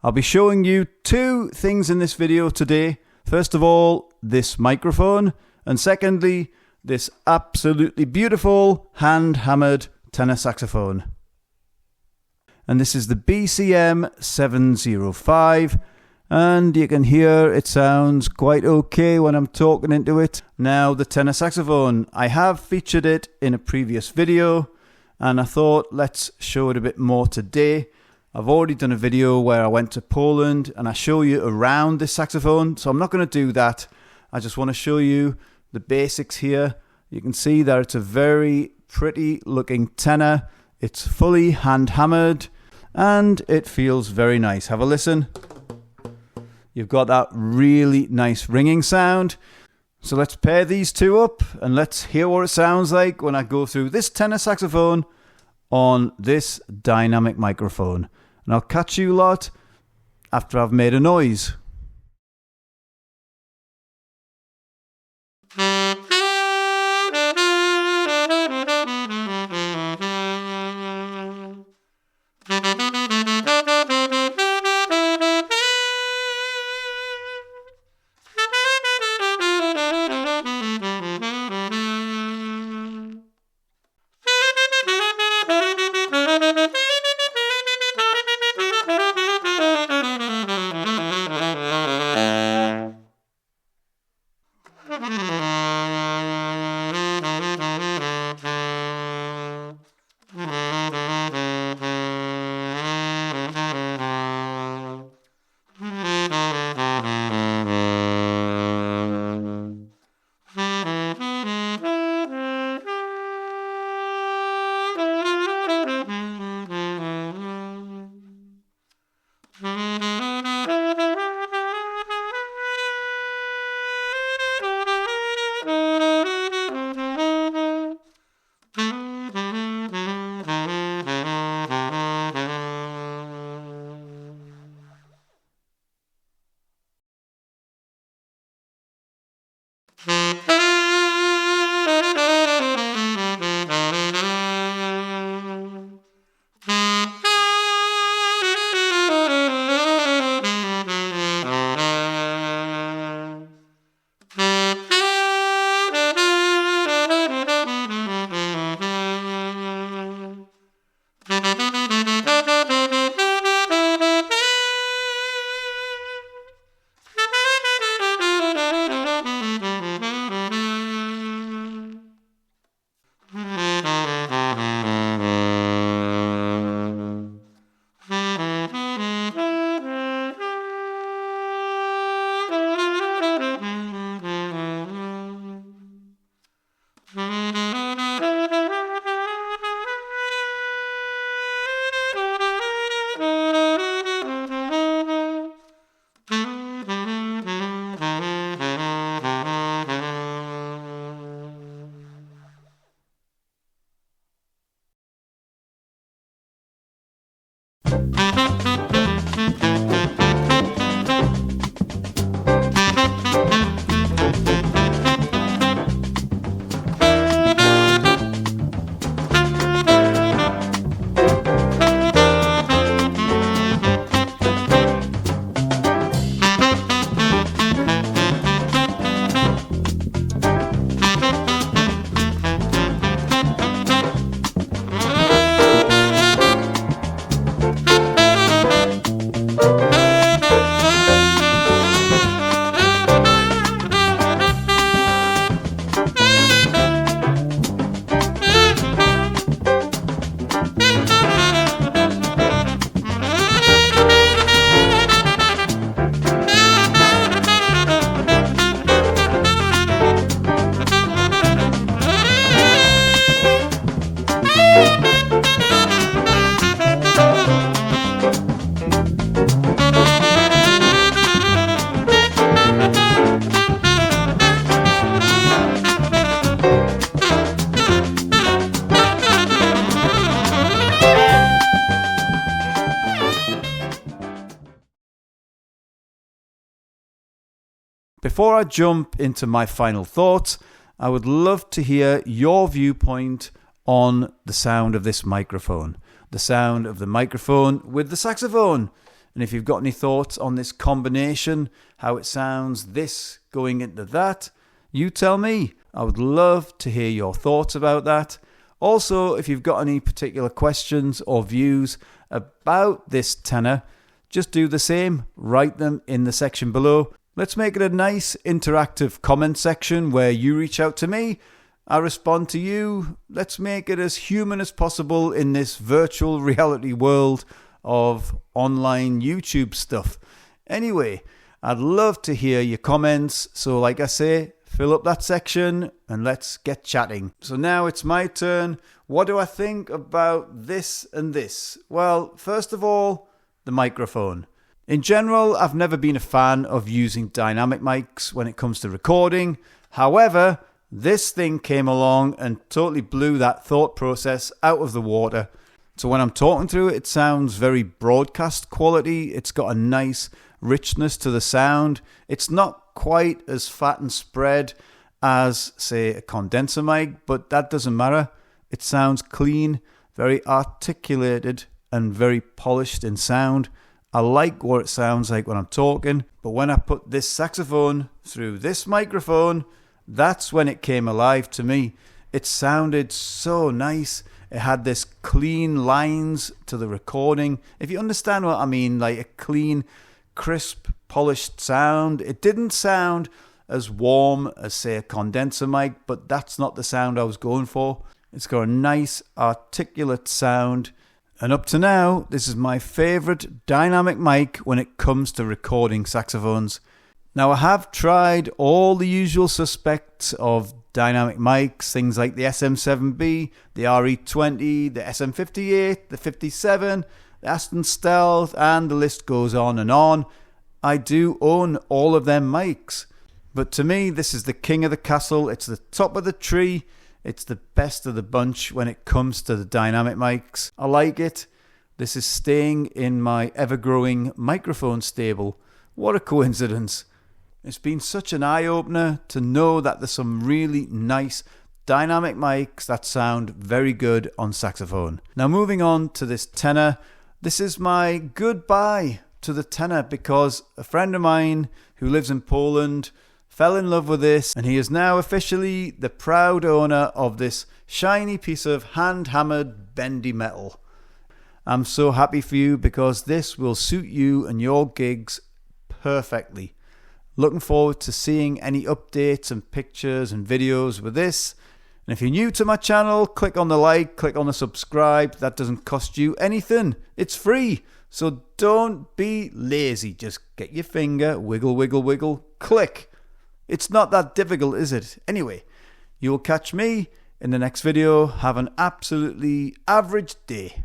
I'll be showing you two things in this video today. First of all, this microphone, and secondly, this absolutely beautiful hand-hammered tenor saxophone. And this is the BCM 705, and you can hear it sounds quite okay when I'm talking into it. Now, the tenor saxophone, I have featured it in a previous video, and I thought let's show it a bit more today. I've already done a video where I went to Poland and I show you around this saxophone, so I'm not going to do that. I just want to show you the basics here. You can see that it's a very pretty looking tenor. It's fully hand hammered and it feels very nice. Have a listen. You've got that really nice ringing sound. So let's pair these two up and let's hear what it sounds like when I go through this tenor saxophone on this dynamic microphone. And I'll catch you lot after I've made a noise. Before I jump into my final thoughts, I would love to hear your viewpoint on the sound of this microphone, the sound of the microphone with the saxophone. And if you've got any thoughts on this combination, how it sounds this going into that, you tell me. I would love to hear your thoughts about that. Also, if you've got any particular questions or views about this tenor, just do the same. Write them in the section below. Let's make it a nice interactive comment section where you reach out to me, I respond to you. Let's make it as human as possible in this virtual reality world of online YouTube stuff. Anyway, I'd love to hear your comments. So like I say, fill up that section and let's get chatting. So now it's my turn. What do I think about this and this? Well, first of all, the microphone. In general, I've never been a fan of using dynamic mics when it comes to recording. However, this thing came along and totally blew that thought process out of the water. So when I'm talking through it, it sounds very broadcast quality. It's got a nice richness to the sound. It's not quite as fat and spread as, say, a condenser mic, but that doesn't matter. It sounds clean, very articulated, and very polished in sound. I like what it sounds like when I'm talking, but when I put this saxophone through this microphone, that's when it came alive to me. It sounded so nice. It had this clean lines to the recording. If you understand what I mean, like a clean, crisp, polished sound. It didn't sound as warm as, say, a condenser mic, but that's not the sound I was going for. It's got a nice, articulate sound. And up to now, this is my favourite dynamic mic when it comes to recording saxophones. Now, I have tried all the usual suspects of dynamic mics, things like the SM7B, the RE20, the SM58, the 57, the Aston Stealth, and the list goes on and on. I do own all of them mics. But to me, this is the king of the castle. It's the top of the tree. It's the best of the bunch when it comes to the dynamic mics. I like it. This is staying in my ever-growing microphone stable. What a coincidence. It's been such an eye-opener to know that there's some really nice dynamic mics that sound very good on saxophone. Now moving on to this tenor. This is my goodbye to the tenor because a friend of mine who lives in Poland fell in love with this, and he is now officially the proud owner of this shiny piece of hand-hammered bendy metal. I'm so happy for you because this will suit you and your gigs perfectly. Looking forward to seeing any updates and pictures and videos with this. And if you're new to my channel, click on the like, click on the subscribe. That doesn't cost you anything. It's free. So don't be lazy. Just get your finger, wiggle, wiggle, wiggle, click. It's not that difficult, is it? Anyway, you will catch me in the next video. Have an absolutely average day.